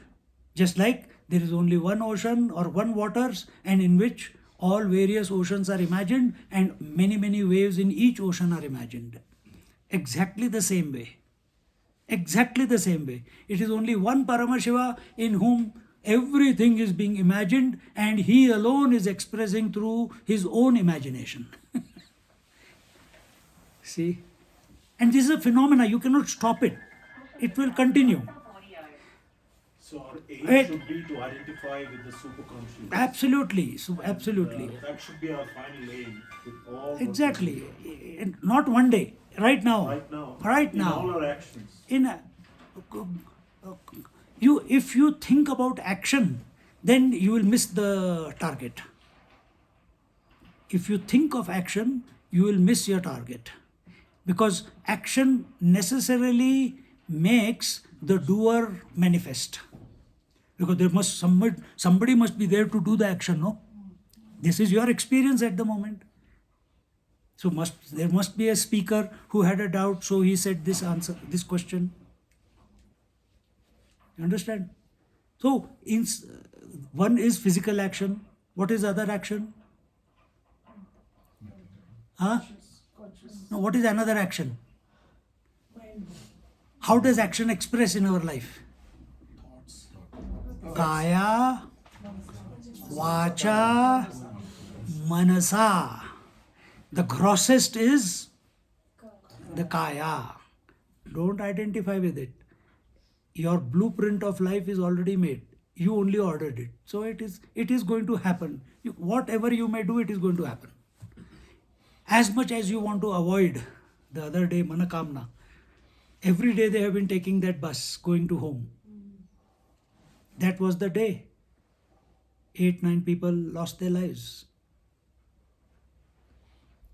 just like there is only one ocean or one waters, and in which all various oceans are imagined and many, many waves in each ocean are imagined. Exactly the same way. Exactly the same way. It is only one Paramashiva in whom everything is being imagined and he alone is expressing through his own imagination. See? And this is a phenomena, you cannot stop it. It will continue. So our aim Right. should be to identify with the superconscious. Absolutely. So absolutely. That should be our final aim with all. Exactly. And not one day. Right now. Right now. Right in now. all our actions. If you think about action, then you will miss the target. If you think of action, you will miss your target. Because action necessarily makes the doer manifest. Because somebody must be there to do the action, no? This is your experience at the moment. So there must be a speaker who had a doubt, so he said this question. You understand? So one is physical action. What is other action? Huh? No, what is another action? How does action express in our life? Kaya, Vacha, Manasa. The grossest is the Kaya. Don't identify with it. Your blueprint of life is already made. You only ordered it. So it is going to happen. Whatever you may do, it is going to happen. As much as you want to avoid, the other day, Manakamna, every day they have been taking that bus, going to home. That was the day. 8-9 people lost their lives.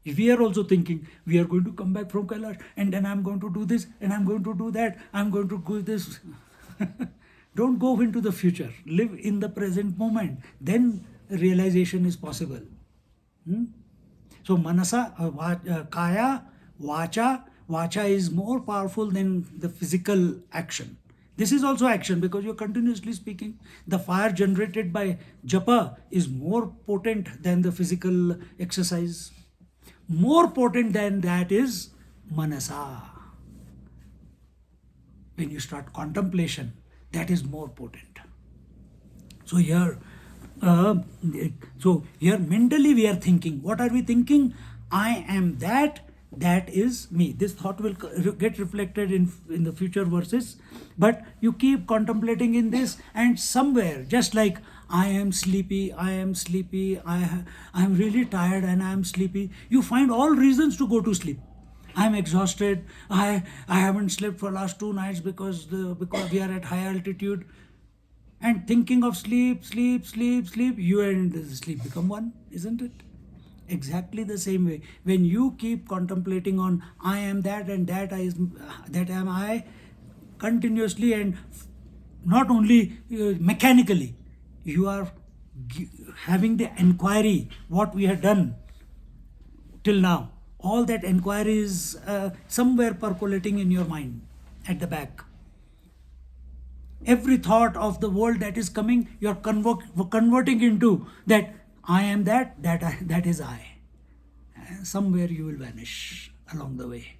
We are also thinking, we are going to come back from Kailash and then I'm going to do this and I'm going to do that. I'm going to do this. Don't go into the future. Live in the present moment. Then realization is possible. So Manasa, Kaya, Vacha. Vacha is more powerful than the physical action. This is also action because you're continuously speaking. The fire generated by japa is more potent than the physical exercise. More potent than that is manasa. When you start contemplation, that is more potent. So here mentally we are thinking. What are we thinking? I am that. That is me. This thought will get reflected in the future verses. But you keep contemplating in this, and somewhere, just like I am sleepy, I am really tired and I am sleepy, you find all reasons to go to sleep. I am exhausted. I haven't slept for last 2 nights because we are at high altitude. And thinking of sleep, you and the sleep become one, isn't it? Exactly the same way. When you keep contemplating on I am that and that am I, continuously and not only mechanically, you are having the inquiry, what we have done till now. All that inquiry is somewhere percolating in your mind at the back. Every thought of the world that is coming, you are converting into that I am that is I. Somewhere you will vanish along the way.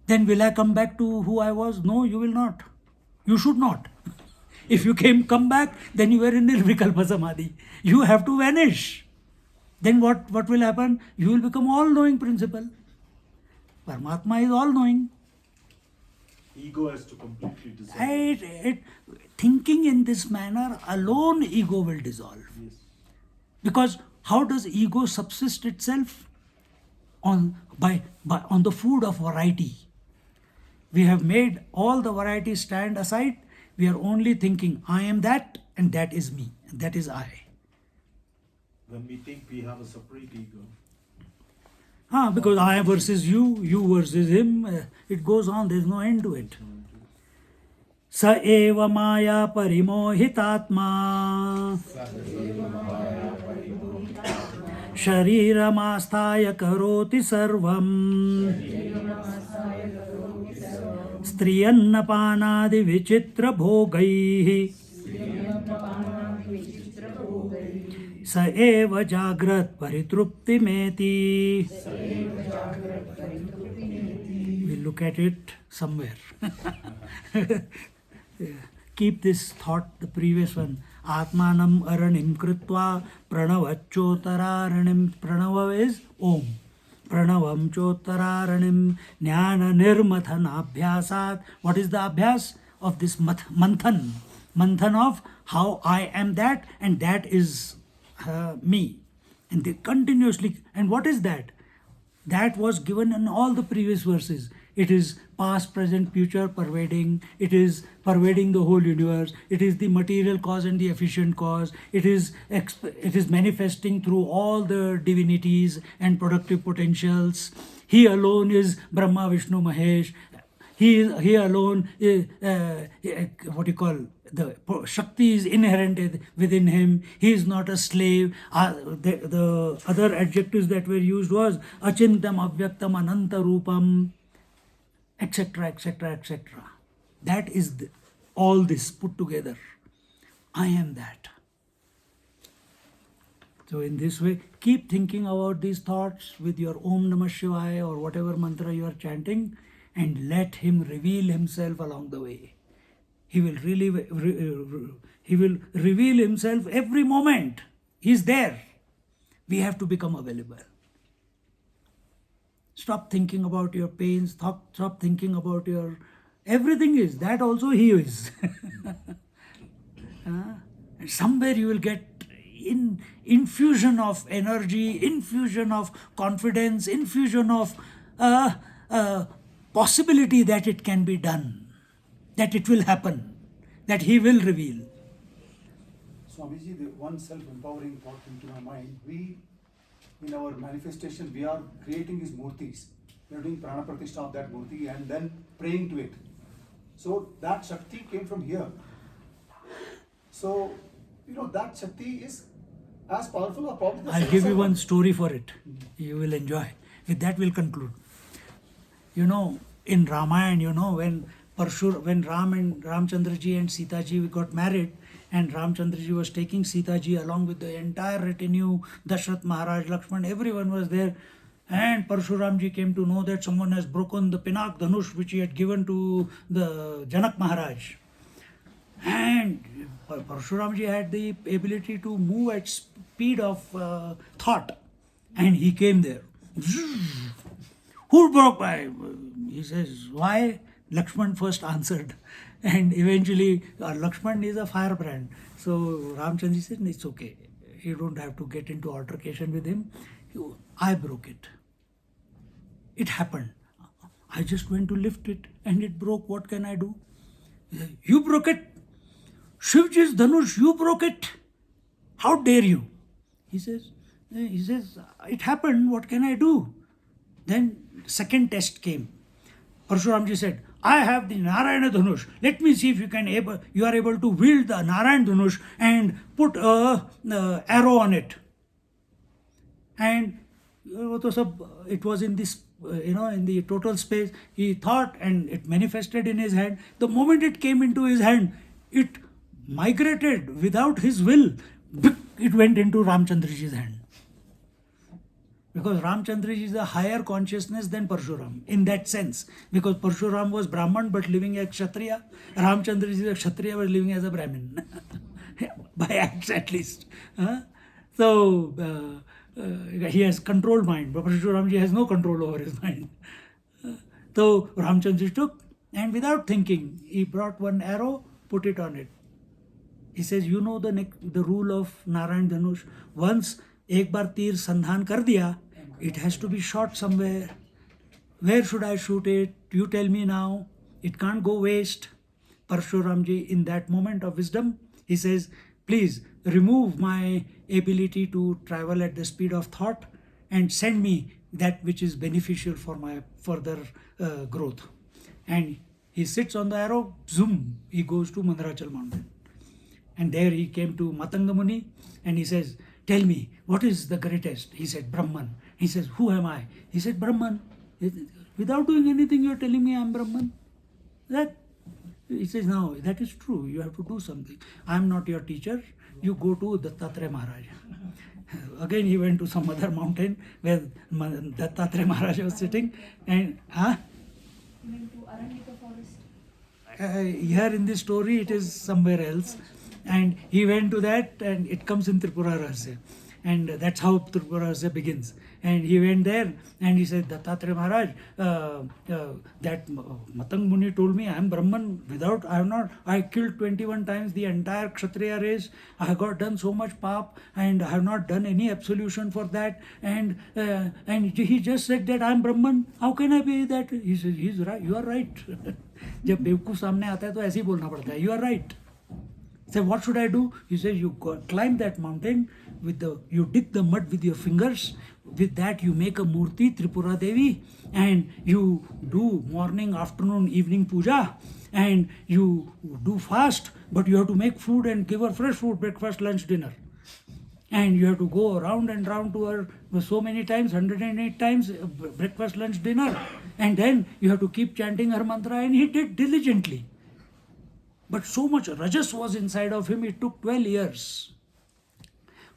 Then will I come back to who I was? No, you will not. You should not. If you come back, then you were in Nirvikalpa Samadhi. You have to vanish. then what will happen? You will become all-knowing principle. Paramatma is all-knowing. Ego has to completely dissolve. Thinking in this manner alone, ego will dissolve. Yes. Because how does ego subsist itself? On the food of variety. We have made all the varieties stand aside. We are only thinking, I am that, and that is me, and that is I. When we think we have a separate ego, Because I versus you, you versus him, it goes on, there is no end to it. Sa eva maya parimohitatma Shariramastaya karoti sarvam Striyannapanadi vichitra bhogaihi Sa eva jagrat paritrupti meti. We'll look at it somewhere. Keep this thought, the previous one. Atmanam aranim kritva pranavachotaranim. Pranava is Om. Pranavam chotaranim jnana nirmathanabhyasat. What is the abhyas of this manthan? Manthan of how I am that, and that is me. And they continuously, and what is that? That was given in all the previous verses. It is past, present, future pervading. It is pervading the whole universe. It is the material cause and the efficient cause. It is manifesting through all the divinities and productive potentials. He alone is Brahma, Vishnu, Mahesh. He alone is, the Shakti is inherent within him. He is not a slave. The other adjectives that were used was Achintam, Avyaktam, Ananta Rupam, etc., etc., etc. That is all this put together. I am that. So in this way, keep thinking about these thoughts with your Om Namah Shivaya or whatever mantra you are chanting, and let him reveal himself along the way. He will reveal himself every moment. He is there. We have to become available. Stop thinking about your pains. Stop thinking about your... Everything is. That also he is. And somewhere you will get infusion of energy, infusion of confidence, infusion of possibility that it can be done, that it will happen, that he will reveal. Swamiji, the one self-empowering thought into my mind, we, in our manifestation, we are creating these murtis. We are doing prana pratishtha of that murti and then praying to it. So that Shakti came from here. So, that Shakti is as powerful or probably the I'll same give you side. one story for it. You will enjoy. With that we'll conclude. In Ramayana, when Ram and Ramchandraji and Sita ji got married, and Ramchandraji was taking Sita ji along with the entire retinue, Dashrath Maharaj, Lakshman, everyone was there. And Parshuramji came to know that someone has broken the Pinak Dhanush which he had given to the Janak Maharaj. And Parshuramji had the ability to move at speed of thought. And he came there. Who broke my... He says, why? Lakshman first answered. And eventually, Lakshman is a firebrand. So Ramchandra said, it's okay. You don't have to get into altercation with him. I broke it. It happened. I just went to lift it and it broke. What can I do? He said, you broke it? Shivji's Dhanush, you broke it? How dare you? He says, it happened. What can I do? Then second test came. Parshuramji said, I have the Narayana Dhanush. Let me see if you are able to wield the Narayana Dhanush and put a arrow on it. And it was in this, in the total space. He thought and it manifested in his hand. The moment it came into his hand, it migrated without his will. It went into Ramchandraji's hand. Because Ramchandraji is a higher consciousness than Parshuram in that sense. Because Parshuram was Brahman but living as Kshatriya. Ramchandraji is a Kshatriya but living as a Brahmin. By acts at least. So he has controlled mind, but Parshuramji has no control over his mind. So Ramchandra took, and without thinking, he brought one arrow, put it on it. He says, you know the rule of Narayan Dhanush. Once एक बार तीर संधान कर दिया, it has to be shot somewhere. Where should I shoot it? You tell me now. It can't go waste. Parshuramji, in that moment of wisdom, he says, please remove my ability to travel at the speed of thought and send me that which is beneficial for my further growth. And he sits on the arrow, zoom, he goes to Mandarachal mountain. And there he came to Matanga Muni and he says, tell me, what is the greatest? He said, Brahman. He says, who am I? He said, Brahman. Without doing anything, you are telling me I am Brahman? That he says, no, that is true. You have to do something. I am not your teacher. You go to Dattatreya Maharaj. Again, he went to some other mountain where Dattatreya Maharaj was sitting. And He went to Aranyaka forest. here in this story, it is somewhere else. And he went to that, and it comes in Tripura Rahasya. And that's how Tripura Rahasya begins. And he went there, and he said, Dattatreya Maharaj, that Matang Muni told me I am Brahman without, I killed 21 times the entire Kshatriya race. I have done so much pap, and I have not done any absolution for that. And he just said that I am Brahman. How can I be that? He says, he's right, you are right. जब बेवकूफ सामने आता है तो ऐसे ही बोलना पड़ता है. You are right. Say, what should I do? He says, you climb that mountain, you dig the mud with your fingers. With that, you make a murti, Tripura Devi, and you do morning, afternoon, evening puja, and you do fast, but you have to make food and give her fresh food, breakfast, lunch, dinner. And you have to go round and round to her so many times, 108 times, breakfast, lunch, dinner. And then you have to keep chanting her mantra, and he did diligently. But so much rajas was inside of him, it took 12 years.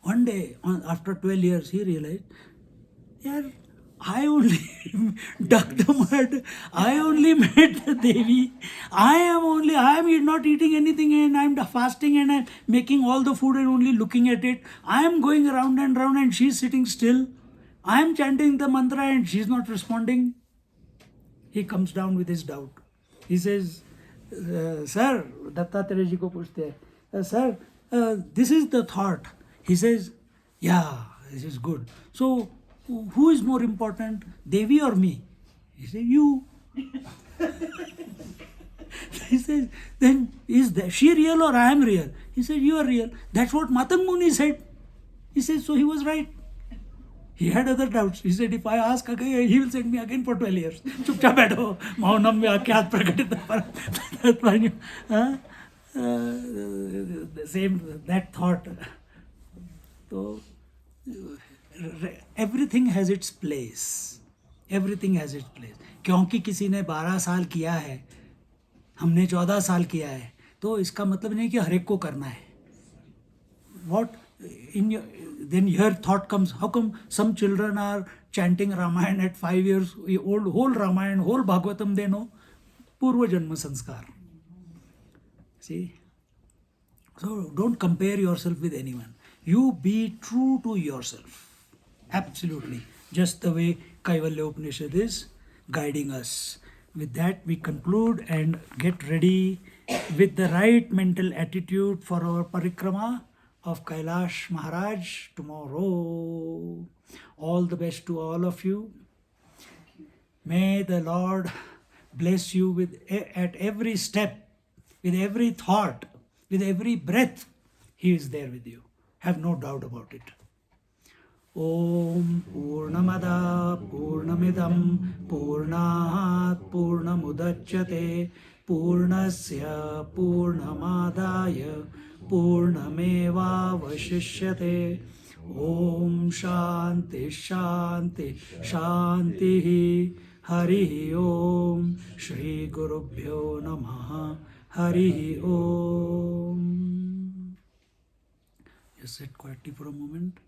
One day, after 12 years, he realized, yeah, I only dug the mud, I only met the Devi, I am not eating anything, and I am fasting, and I am making all the food and only looking at it. I am going round and round, and she is sitting still. I am chanting the mantra, and she is not responding. He comes down with his doubt. He says, sir, Dattatreya ji ko puchte hai, sir, this is the thought. He says, yeah, this is good. So, who is more important, Devi or me? He says, you. He says, then is she real or I am real? He said, you are real. That's what Matang Muni said. He says, so he was right. He had other doubts. He said, if I ask again, he will send me again for 12 years. चुपचाप बैठो, मौनम में आके हाथ प्रकटित same that thought. So everything has its place. Everything has its place. क्योंकि किसी ने 12 साल किया है, हमने 14 साल किया है, तो इसका मतलब नहीं कि हर एक को करना है. What in your, then your thought comes, how come some children are chanting Ramayana at 5 years old, whole Ramayana, whole Bhagavatam they know? Purva Janma Sanskar. See? So don't compare yourself with anyone. You be true to yourself. Absolutely. Just the way Kaivalyopanishad is guiding us. With that we conclude and get ready with the right mental attitude for our parikrama of Kailash Maharaj tomorrow. All the best to all of you. May the Lord bless you with at every step, with every thought, with every breath. He is there with you. Have no doubt about it. Om Purnamada Purnamidam Purnat Purnamudachyate Purnasya Purnamadaya Purnamevavashishyate. Om Shanti Shanti Shanti. Hari Om. Shri Gurubhyo Namaha. Hari Om. Just sit quietly for a moment.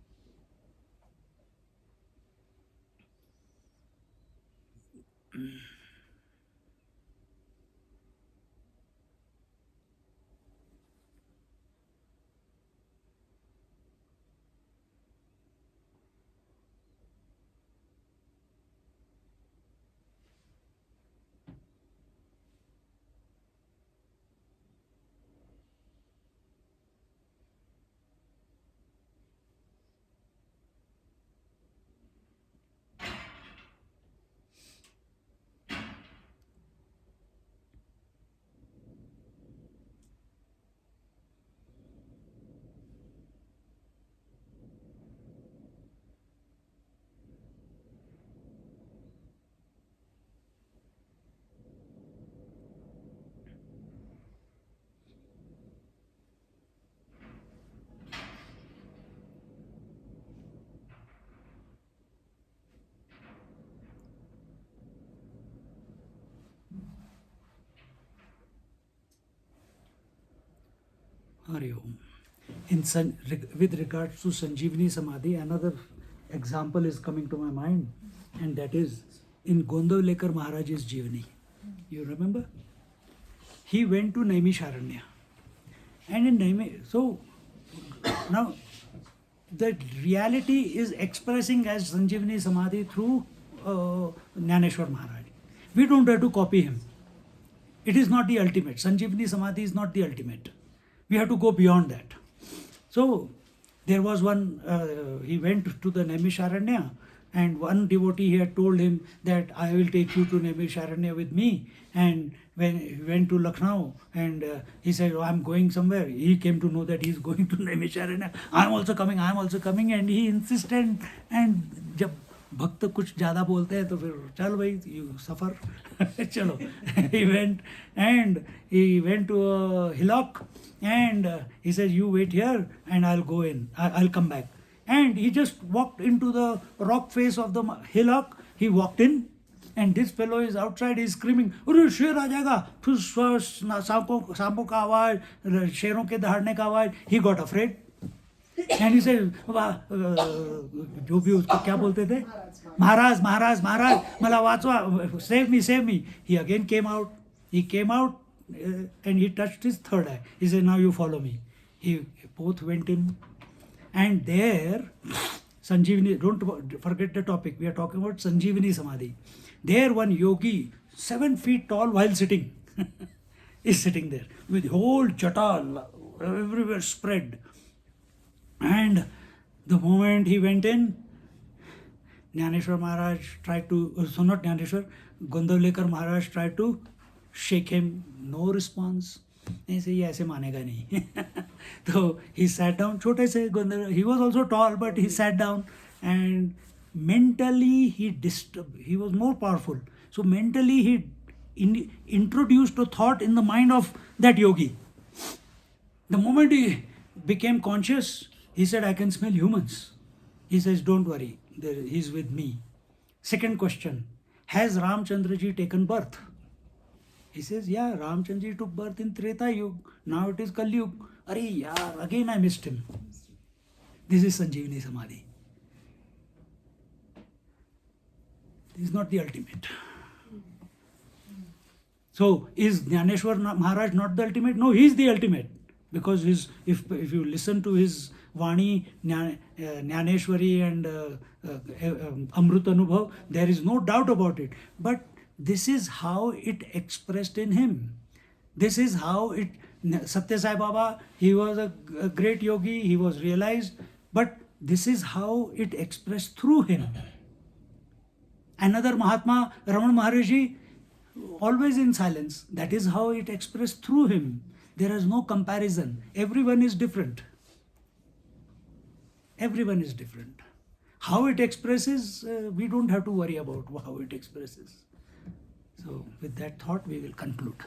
Hari Om. With regards to Sanjeevani Samadhi, another example is coming to my mind, and that is in Gondavlekar Maharaj's Jeevani. You remember? He went to Naimisharanya. And in so now the reality is expressing as Sanjeevani Samadhi through Jnaneshwar Maharaj. We don't have to copy him. It is not the ultimate. Sanjeevani Samadhi is not the ultimate. We have to go beyond that. So there was one, he went to the Naimisharanya, and one devotee had told him that I will take you to Naimisharanya with me. And when he went to Lucknow, and he said, oh, I'm going somewhere. He came to know that he is going to Naimisharanya. I'm also coming, and he insisted. And जब भक्त कुछ ज़्यादा बोलते हैं तो फिर चल भाई you suffer. चलो. He went to a hillock, and he said, you wait here and I'll go in. I'll come back. And he just walked into the rock face of the hillock. He walked in, and this fellow is outside. He's screaming, अरे शेर आ जाएगा. फिर सांपों का आवाज, शेरों के दहाड़ने का आवाज. He got afraid. And he said, जो भी उसको क्या बोलते थे, महाराज मला वाचवा, save me. He again came out. And he touched his third eye. He said, now you follow me. He both went in, and there Sanjeevani, don't forget the topic, we are talking about Sanjeevani Samadhi. There one yogi 7 feet tall while sitting is sitting there with whole jata everywhere spread. And the moment he went in, Jnaneshwar Maharaj tried to, not Jnaneshwar, Gondavlekar Maharaj tried to shake him. No response. ऐसे ये ऐसे मानेगा नहीं. So he sat down. छोटे से Gondavlekar, he was also tall, but he sat down, and mentally he was more powerful. So mentally he introduced a thought in the mind of that yogi. The moment he became conscious, he said, I can smell humans. He says, don't worry, he's with me. Second question, has Ramchandraji taken birth? He says, yeah, Ramchandraji took birth in Treta Yuga. Now it is Kali Yuga. Arey yaar, again I missed him. This is Sanjeevani Samadhi. This is not the ultimate. So is Jnaneshwar Maharaj not the ultimate? No, he is the ultimate. Because if you listen to his Vani, Jnaneshwari and Amrit Anubhav, there is no doubt about it. But this is how it expressed in him. This is how it, Satya Sai Baba, he was a great yogi, he was realized, but this is how it expressed through him. Another Mahatma, Raman Maharishi, always in silence. That is how it expressed through him. There is no comparison. Everyone is different. Everyone is different. How it expresses, we don't have to worry about how it expresses. So with that thought, we will conclude.